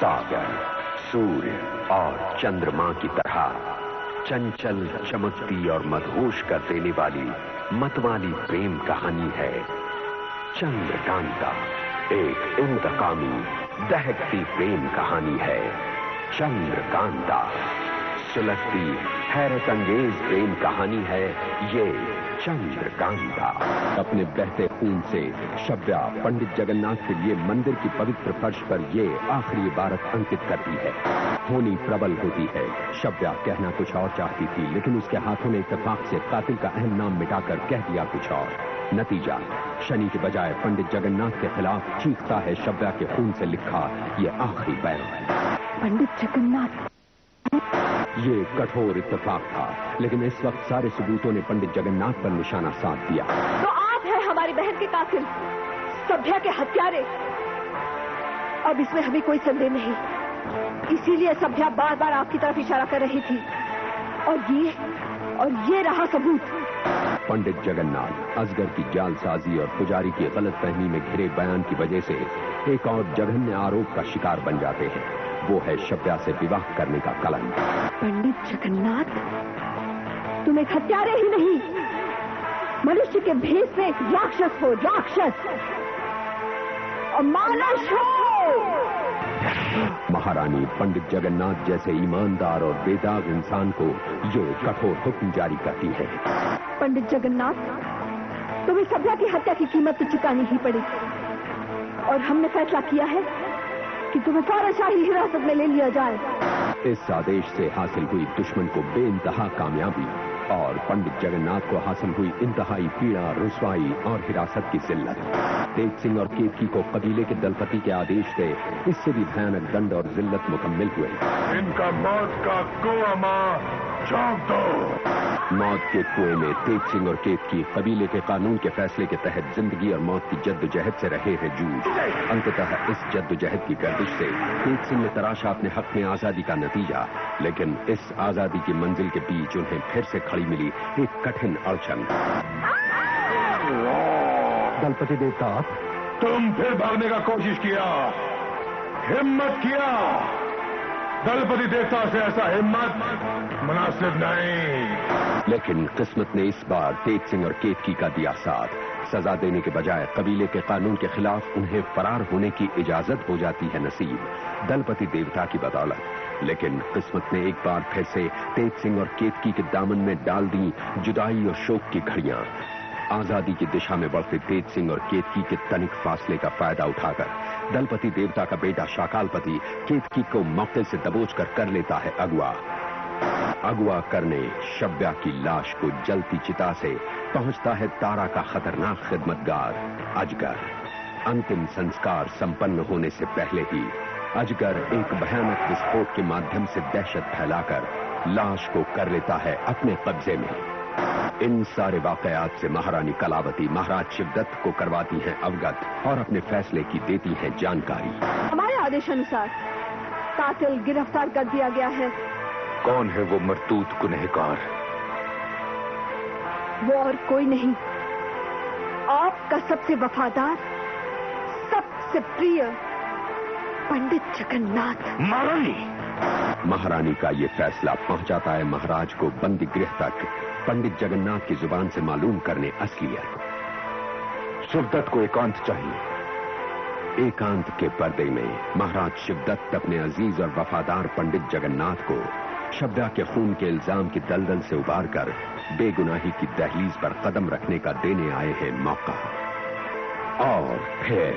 सागर, सूर्य और चंद्रमा की तरह चंचल, चमकती और मदहोश कर देने वाली मतवाली प्रेम कहानी है चंद्रकांता। एक इंतकामी, दहकती प्रेम कहानी है चंद्रकांता। सुलगती, हैरत अंगेज प्रेम कहानी है ये चंद्रकांता। अपने बहते खून से शव्या पंडित जगन्नाथ के लिए मंदिर की पवित्र फर्श पर ये आखिरी इबारत अंकित करती है। होनी प्रबल होती है। शव्या कहना कुछ और चाहती थी, लेकिन उसके हाथों ने इत्तेफाक से कातिल का अहम नाम मिटाकर कह दिया कुछ और। नतीजा, शनि के बजाय पंडित जगन्नाथ के खिलाफ चीखता है शव्या के खून से लिखा ये आखिरी बयान। पंडित जगन्नाथ। ये कठोर इत्तेफाक था, लेकिन इस वक्त सारे सबूतों ने पंडित जगन्नाथ पर निशाना साध दिया। तो आप हैं हमारी बहन के कातिल, सभ्या के हत्यारे। अब इसमें हमें कोई संदेह नहीं, इसीलिए सभ्या बार बार आपकी तरफ इशारा कर रही थी। और ये रहा सबूत। पंडित जगन्नाथ अजगर की जालसाजी और पुजारी की गलतफहमी में घिरे बयान की वजह से एक और जघन्य आरोप का शिकार बन जाते हैं। वो है शव्या से विवाह करने का कलंक। पंडित जगन्नाथ, तुम एक हत्यारे ही नहीं, मनुष्य के भेष में राक्षस हो, राक्षस अमानुष हो। महारानी पंडित जगन्नाथ जैसे ईमानदार और बेदाग इंसान को ये कठोर हुक्म जारी करती है। पंडित जगन्नाथ, तुम्हें सभ्या की हत्या की कीमत तो चुकानी ही पड़ेगी, और हमने फैसला किया है कि तुम्हें फौरन शाही हिरासत में ले लिया जाए। इस आदेश से हासिल हुई दुश्मन को बेइंतहा कामयाबी और पंडित जगन्नाथ को हासिल हुई इंतहाई पीड़ा, रुसवाई और हिरासत की जिल्लत। तेज सिंह और केतकी को कबीले के दलपति के आदेश से इससे भी भयानक दंड और जिल्लत मुकम्मिल हुए। इनका मौत का कुआं झोंक दो। मौत के कुएं में तेज सिंह और केतकी कबीले के कानून के फैसले के तहत जिंदगी और मौत की जद्दोजहद से रहे हैं जूझ। अंततः इस जद्दोजहद की गर्दिश से तेज सिंह ने तराशा अपने हक में आजादी का नतीजा, लेकिन इस आजादी की मंजिल के बीच उन्हें फिर से खड़ी मिली एक कठिन अड़चन। दलपति देवता, तुम फिर भागने का कोशिश किया, हिम्मत किया। दलपति देवता से ऐसा हिम्मत मुनासिब नहीं। लेकिन किस्मत ने इस बार तेज सिंह और केतकी का दिया साथ। सजा देने के बजाय कबीले के कानून के खिलाफ उन्हें फरार होने की इजाजत हो जाती है नसीब, दलपति देवता की बदौलत। लेकिन किस्मत ने एक बार फिर से तेज सिंह और केतकी के दामन में डाल दी जुदाई और शोक की घड़ियां। आजादी की दिशा में बढ़ते तेज सिंह और केतकी के तनिक फासले का फायदा उठाकर दलपति देवता का बेटा शाकालपति केतकी को मौके से दबोचकर कर लेता है अगवा करने शव्या की लाश को जलती चिता से पहुंचता है तारा का खतरनाक खिदमतगार अजगर। अंतिम संस्कार संपन्न होने से पहले ही अजगर एक भयानक विस्फोट के माध्यम से दहशत फैलाकर लाश को कर लेता है अपने कब्जे में। इन सारे वाकयात से महारानी कलावती महाराज शिवदत्त को करवाती हैं अवगत और अपने फैसले की देती हैं जानकारी। हमारे आदेशानुसार कातिल गिरफ्तार कर दिया गया है। कौन है वो मरतूत गुनहगार? वो और कोई नहीं, आपका सबसे वफादार, सबसे प्रिय पंडित जगन्नाथ। महारानी का ये फैसला पहुंचाता है महाराज को बंदी गृह तक पंडित जगन्नाथ की जुबान से मालूम करने असलियत। शिवदत्त को एकांत चाहिए। एकांत के पर्दे में महाराज शिवदत्त अपने अजीज और वफादार पंडित जगन्नाथ को शव्या के खून के इल्जाम की दलदल से उबारकर बेगुनाही की दहलीज पर कदम रखने का देने आए हैं मौका। और फिर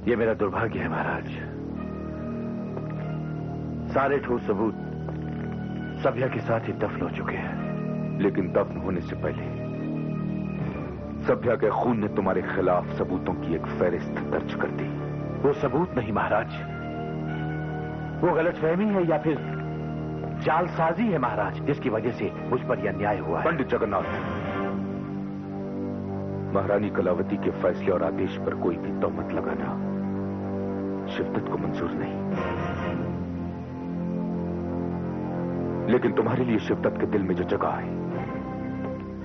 ये मेरा दुर्भाग्य है महाराज, सारे ठोस सबूत सभ्या के साथ ही दफन हो चुके हैं। लेकिन दफन होने से पहले सभ्या के खून ने तुम्हारे खिलाफ सबूतों की एक फहरिस्त दर्ज कर दी। वो सबूत नहीं महाराज, वो गलतफहमी है या फिर जालसाजी है महाराज, जिसकी वजह से मुझ पर यह अन्याय हुआ है। पंडित जगन्नाथ, महारानी कलावती के फैसले और आदेश पर कोई भी तोहमत लगाना शिवदत्त को मंजूर नहीं। लेकिन तुम्हारे लिए शिवदत्त के दिल में जो जगह है,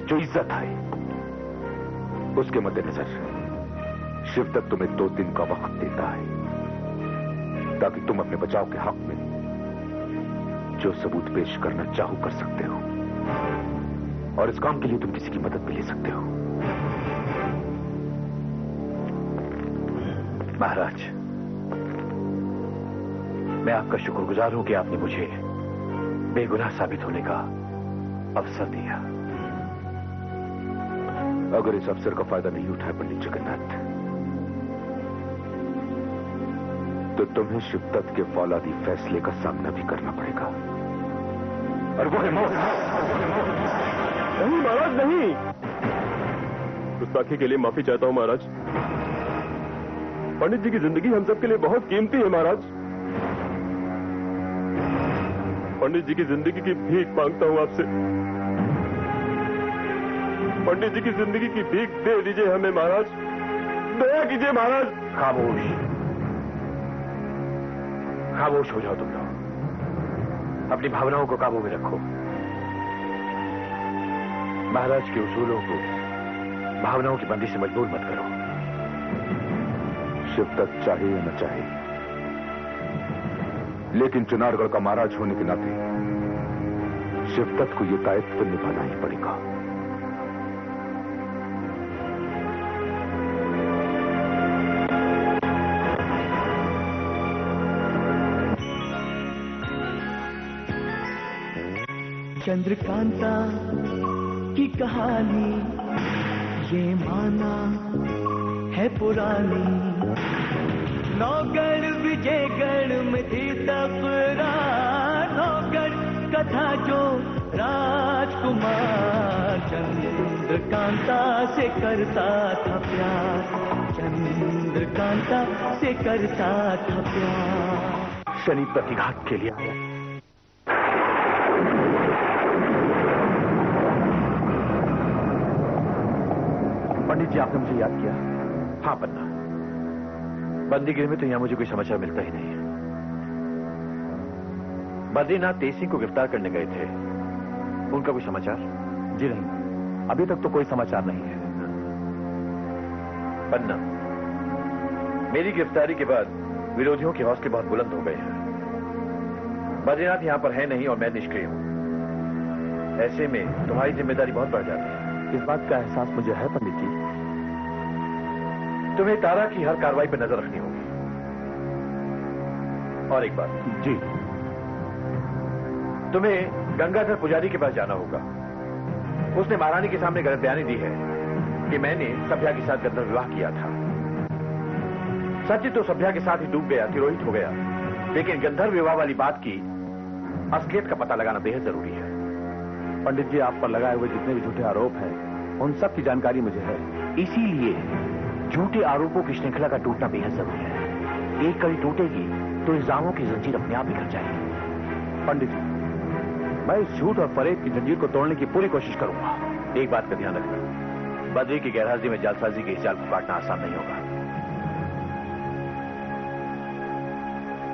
जो इज्जत है, उसके मद्देनजर शिवदत्त तुम्हें 2 दिन का वक्त देता है। ताकि तुम अपने बचाव के हक में जो सबूत पेश करना चाहो कर सकते हो, और इस काम के लिए तुम किसी की मदद भी ले सकते हो। महाराज, मैं आपका शुक्रगुजार हूं कि आपने मुझे बेगुनाह साबित होने का अवसर दिया। अगर इस अवसर का फायदा नहीं उठाया पंडित जगन्नाथ, तो तुम्हें शिवदत्त के फौलादी फैसले का सामना भी करना पड़ेगा, और वो है मौत। नहीं महाराज, नहीं। गुस्ताखी के लिए माफी चाहता हूं महाराज। पंडित जी की जिंदगी हम सब के लिए बहुत कीमती है महाराज। पंडित जी की जिंदगी की भीख मांगता हूं आपसे। पंडित जी की जिंदगी की भीख दे दीजिए हमें महाराज, दया कीजिए महाराज। खामोश, खामोश हो जाओ तुम लोग। अपनी भावनाओं को काबू में रखो। महाराज के उसूलों को भावनाओं की बंदी से मजबूर मत करो। शिवदत्त चाहे या न चाहे, लेकिन चुनारगढ़ का महाराज होने के नाते शिवदत्त को यह दायित्व निभाना ही पड़ेगा। चंद्रकांता की कहानी ये माना है पुरानी। नौगढ़ विजयगढ़ में थी तकरार, नौगढ़ कथा जो राजकुमार चंद्रकांता से करता था प्यार, चंद्रकांता से करता था प्यार। शनि प्रतिघात के लिए आया। पंडित जी, आपने मुझे याद किया? हाँ पन्ना, बंदीगृह में तो यहां मुझे कोई समाचार मिलता ही नहीं है। बद्रीनाथ तेज सिंह को गिरफ्तार करने गए थे, उनका कोई समाचार? जी नहीं, अभी तक तो कोई समाचार नहीं है। पन्ना, मेरी गिरफ्तारी के बाद विरोधियों के हौसले बहुत बुलंद हो गए हैं। बद्रीनाथ यहां पर है नहीं और मैं निष्क्रिय हूं। ऐसे में तुम्हारी जिम्मेदारी बहुत बढ़ जाती है। इस बात का एहसास मुझे है पंडित जी। तुम्हें तारा की हर कार्रवाई पर नजर रखनी होगी। और एक बात जी, तुम्हें गंगाधर पुजारी के पास जाना होगा। उसने महारानी के सामने गलत बयानी दी है कि मैंने सभ्या के साथ गंधर्व विवाह किया था। सत्य तो सभ्या के साथ ही डूब गया, तिरोहित हो गया, लेकिन गंधर्व विवाह वाली बात की असलियत का पता लगाना बेहद जरूरी है। पंडित जी, आप पर लगाए हुए जितने भी झूठे आरोप हैं, उन सब की जानकारी मुझे है। इसीलिए झूठे आरोपों की श्रृंखला का टूटना बेहद जरूरी है। एक कड़ी टूटेगी तो इल्जामों की जंजीर अपने आप बिखर जाएगी। पंडित जी, मैं इस झूठ और फरेब की जंजीर को तोड़ने की पूरी कोशिश करूंगा। एक बात का ध्यान रखना, बद्री की गैरहाजिरी में जालसाजी के इस जाल को काटना आसान नहीं होगा।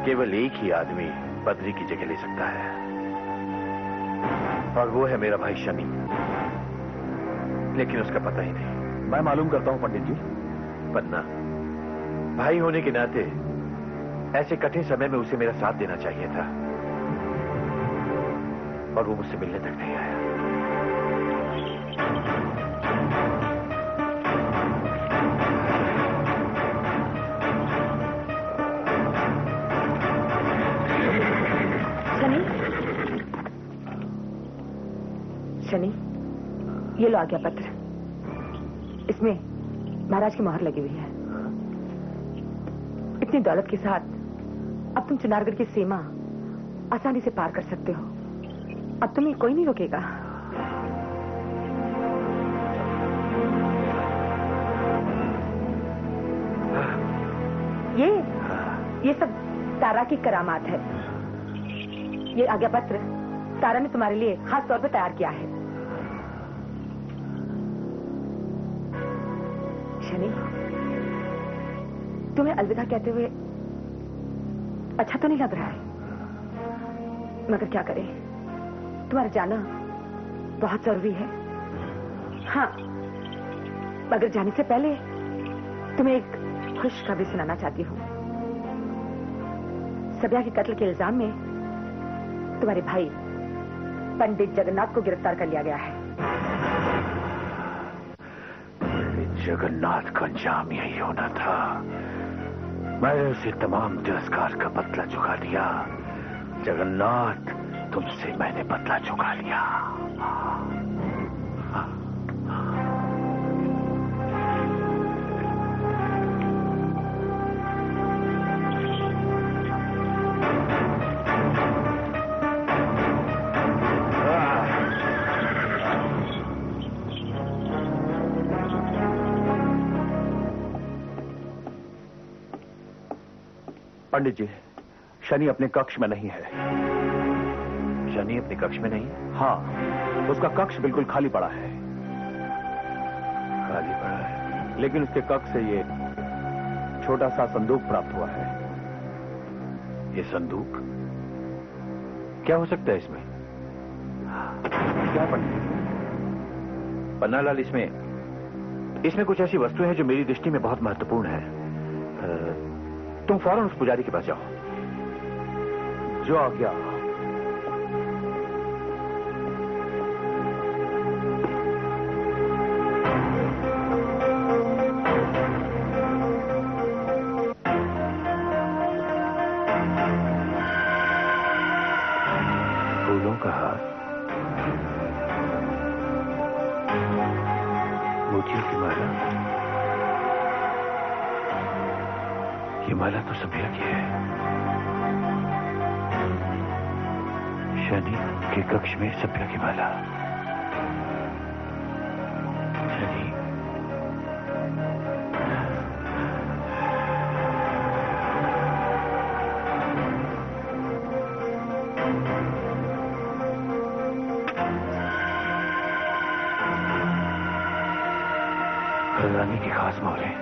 केवल एक ही आदमी बद्री की जगह ले सकता है, और वो है मेरा भाई शनि। लेकिन उसका पता ही नहीं। मैं मालूम करता हूं पंडित जी। पन्ना, भाई होने के नाते ऐसे कठिन समय में उसे मेरा साथ देना चाहिए था, और वो मुझसे मिलने तक नहीं आया। शनि, शनि, ये लो आज्ञा पत्र। इसमें महाराज की मोहर लगी हुई है। इतनी दौलत के साथ अब तुम चुनारगढ़ की सीमा आसानी से पार कर सकते हो। अब तुम्हें कोई नहीं रोकेगा। ये सब तारा की करामात है। ये आज्ञा पत्र तारा ने तुम्हारे लिए खास तौर पर तैयार किया है। शनि, तुम्हें अलविदा कहते हुए अच्छा तो नहीं लग रहा है, मगर क्या करें, तुम्हारा जाना बहुत जरूरी है। हाँ, मगर जाने से पहले तुम्हें एक खुशखबरी सुनाना चाहती हूँ। सभ्या के कत्ल के इल्जाम में तुम्हारे भाई पंडित जगन्नाथ को गिरफ्तार कर लिया गया है। जगन्नाथ का अंजाम यही होना था। मैंने उसे तमाम तिरस्कार का बदला चुका लिया। जगन्नाथ, तुमसे मैंने बदला चुका लिया। पंडित जी, शनि अपने कक्ष में नहीं है। शनि अपने कक्ष में नहीं? हाँ, उसका कक्ष बिल्कुल खाली पड़ा है। खाली पड़ा है? लेकिन उसके कक्ष से ये छोटा सा संदूक प्राप्त हुआ है। ये संदूक क्या हो सकता है इसमें? क्या पंडित जी? पन्नालाल, इसमें कुछ ऐसी वस्तु है जो मेरी दृष्टि में बहुत महत्वपूर्ण है। तुम फौरन उस पुजारी के पास जाओ। जो आज्ञा। फूलों का हार, मोतियों की माला। ये माला तो सभ्या की है। शनि के कक्ष में सभ्या की माला। शनि, रानी की खास मोहरें।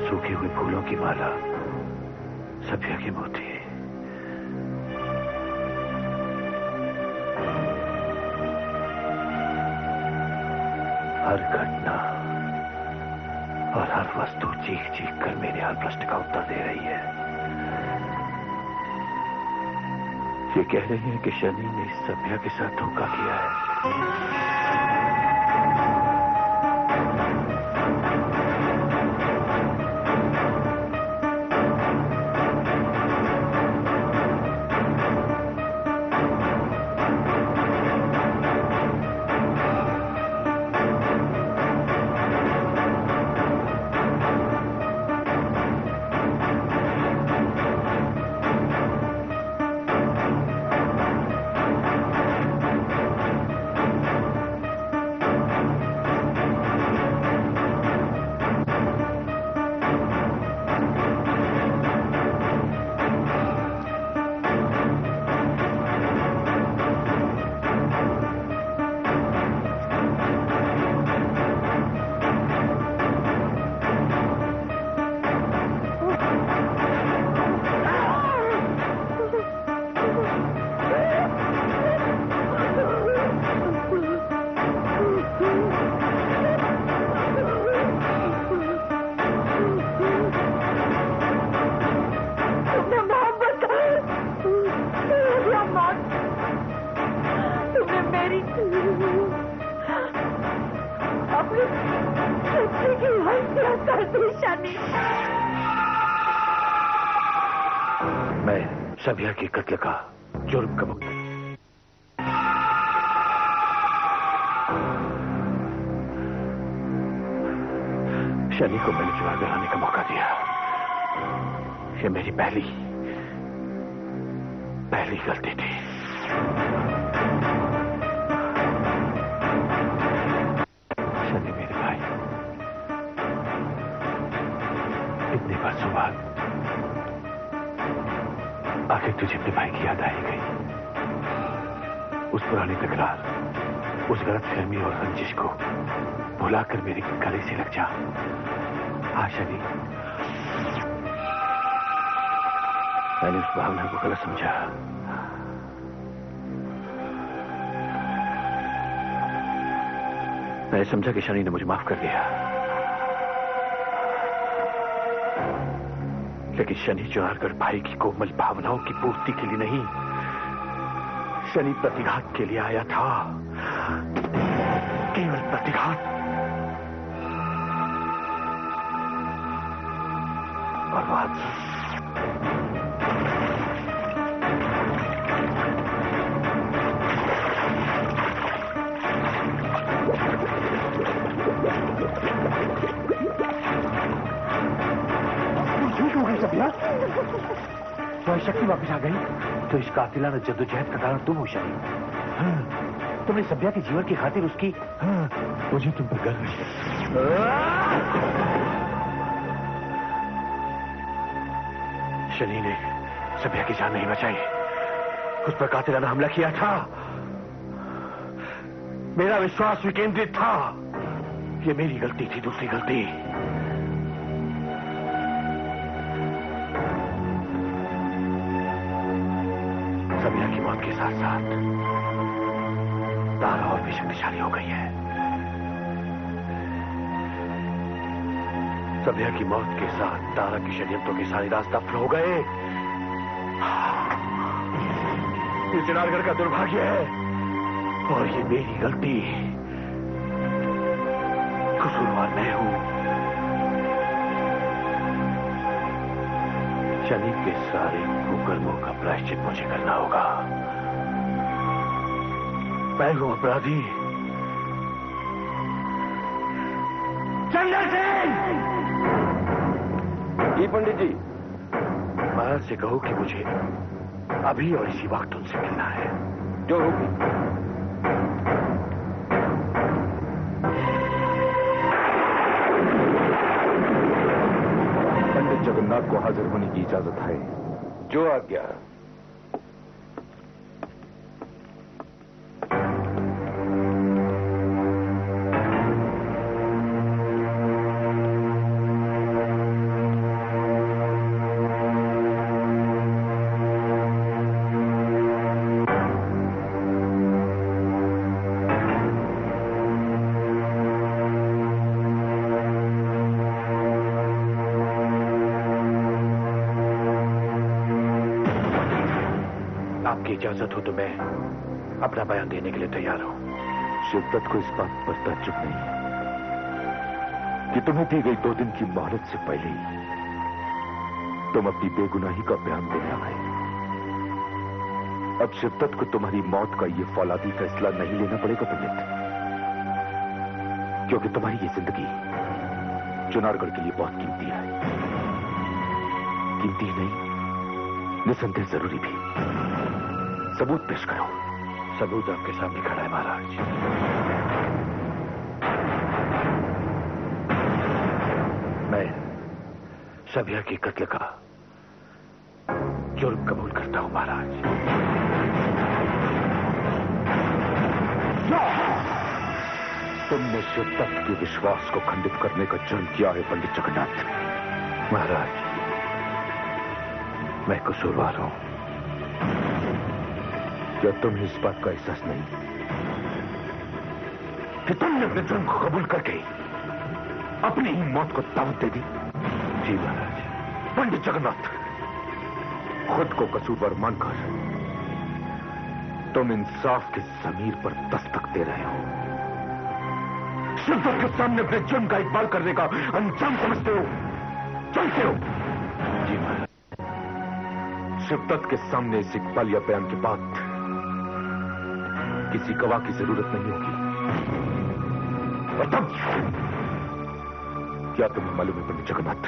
सूखे हुए फूलों की माला, सभ्या के मोती। हर घटना और हर वस्तु चीख चीख कर मेरे हर प्रश्न का उत्तर दे रही है। ये कह रही है कि शनि ने सभ्या के साथ धोखा किया है। मैं सभ्या के कत्ल का जुर्म कबूल शनि को मैंने जवाब दिलाने का मौका दिया। ये मेरी पहली गलती थी। शनि मेरे भाई, इतने वर्षों बाद आखिर तुझे अपने भाई की याद आई गई। उस पुरानी तकरार, उस गलतफहमी और रंजिश को भुलाकर मेरे गले से लग जा। शनि, मैंने उस भावना को गलत समझा। मैंने समझा कि शनि ने मुझे माफ कर दिया, लेकिन शनि चुनारगढ़ भाई की कोमल भावनाओं की पूर्ति के लिए नहीं, शनि प्रतिघात के लिए आया था, केवल प्रतिघात। और बात तुम्हारी शक्ति वापस आ गई तो इस कातिलाना जद्दोजहद का कारण तुम हो शनि। तुमने सभ्या के जीवन की खातिर उसकी मुझे तुम पर गर्व है। शनि ने सभ्या की जान नहीं बचाई, उस पर कातिलाना हमला किया था। मेरा विश्वास विकेंद्रित था। ये मेरी गलती थी, दूसरी गलती। सभ्या की मौत के साथ साथ तारा और भी शक्तिशाली हो गई है। सभ्या की मौत के साथ तारा के षड्यंत्रों के सारे रास्ते दफन हो गए। ये चुनारगढ़ का दुर्भाग्य है और ये मेरी गलती। कसूरवार मैं हूं। शनि के सारे कुकर्मों का प्रायश्चित मुझे करना होगा। मैं हूं अपराधी। चंद्र सिंह! जी पंडित जी। महाराज से कहो कि मुझे अभी और इसी वक्त उनसे मिलना है। जो होगी। पंडित जगन्नाथ को हाजिर होने की इजाजत है। जो आज्ञा। आपकी इजाजत हो तो मैं अपना बयान देने के लिए तैयार हूं। शिवदत्त को इस बात पर ताज्जुब नहीं है कि तुम्हें दी गई 2 दिन की मोहलत से पहले ही तुम अपनी बेगुनाही का बयान देने आए। अब शिवदत्त को तुम्हारी मौत का यह फौलादी फैसला नहीं लेना पड़ेगा पंडित, क्योंकि तुम्हारी ये जिंदगी चुनारगढ़ के लिए बहुत कीमती है। कीमती नहीं, निसंदेह जरूरी भी। सबूत पेश करो। सबूत आपके सामने खड़ा है महाराज। मैं सभ्या की कत्ल का जुर्म कबूल करता हूं महाराज। तुमने शिवदत्त के विश्वास को खंडित करने का जुर्म किया है पंडित जगन्नाथ। महाराज, मैं कसूरवार हूं। क्या तुम्हें इस बात का एहसास नहीं कि तुमने अपने जुर्म को कबूल करके अपनी ही मौत को दावत दे दी? जी महाराज। पंडित जगन्नाथ, खुद को कसूरवार मानकर तुम इंसाफ के जमीर पर दस्तक दे रहे हो। शिवदत्त के सामने अपने जुर्म का इकबाल करने का अंजाम समझते हो, चलते हो। जी महाराज। शिवदत्त के सामने इस इकबाल या बयान के बाद किसी गवाह की जरूरत नहीं होगी। और तब क्या तुम्हें मालूम है पंडित जगन्नाथ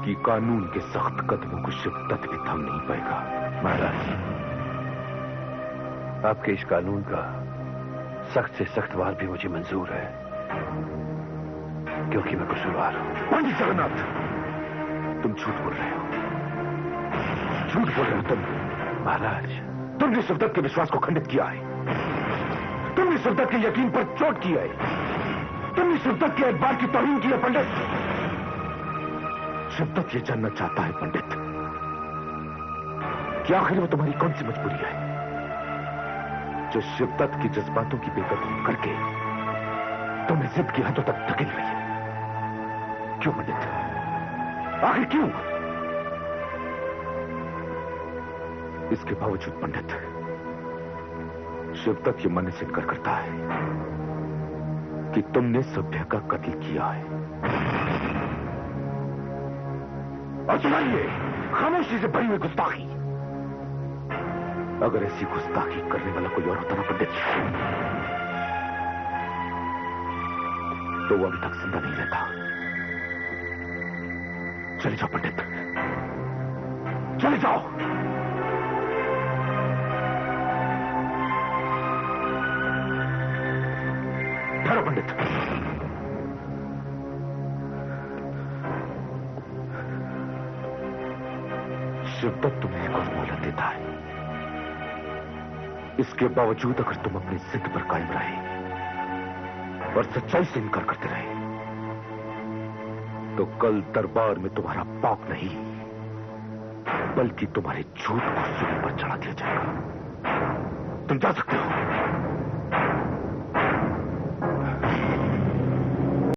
कि कानून के सख्त कदमों को शिवदत्त भी थाम नहीं पाएगा? महाराज, आपके इस कानून का सख्त से सख्त वार भी मुझे मंजूर है, क्योंकि मैं कसूरवार हूं। पंडित जगन्नाथ, तुम झूठ बोल रहे हो। झूठ बोल रहे हो तुम। महाराज, तुमने शिवदत्त के विश्वास को खंडित किया है। तुमने शिद्दत के यकीन पर चोट की है, तुमने शिद्दत के एतबार की तौहीन की है पंडित। शिद्दत ये जानना चाहता है पंडित कि आखिर वो तुम्हारी कौन सी मजबूरी है जो शिद्दत की जज्बातों की बेकदरी करके तुम्हें जिद की हदों तक धकेल रही है। क्यों पंडित, आखिर क्यों? इसके बावजूद पंडित शिद्दत ये मानने से इनकार करता है कि तुमने सभ्य का कत्ल किया है। और सुनाइए खामोशी से भरी हुई गुस्ताखी। अगर ऐसी गुस्ताखी करने वाला कोई और होता ना पंडित, तो वो अभी तक जिंदा नहीं रहता। चले जाओ पंडित, चले जाओ। ठहरो पंडित। शिद्दत तुम्हें एक और मोहलत देता है। इसके बावजूद अगर तुम अपनी जिद पर कायम रहे और सच्चाई से इनकार करते रहे तो कल दरबार में तुम्हारा पाप नहीं बल्कि तुम्हारे झूठ को सूली पर चढ़ा दिया जाएगा। तुम जा सकते हो।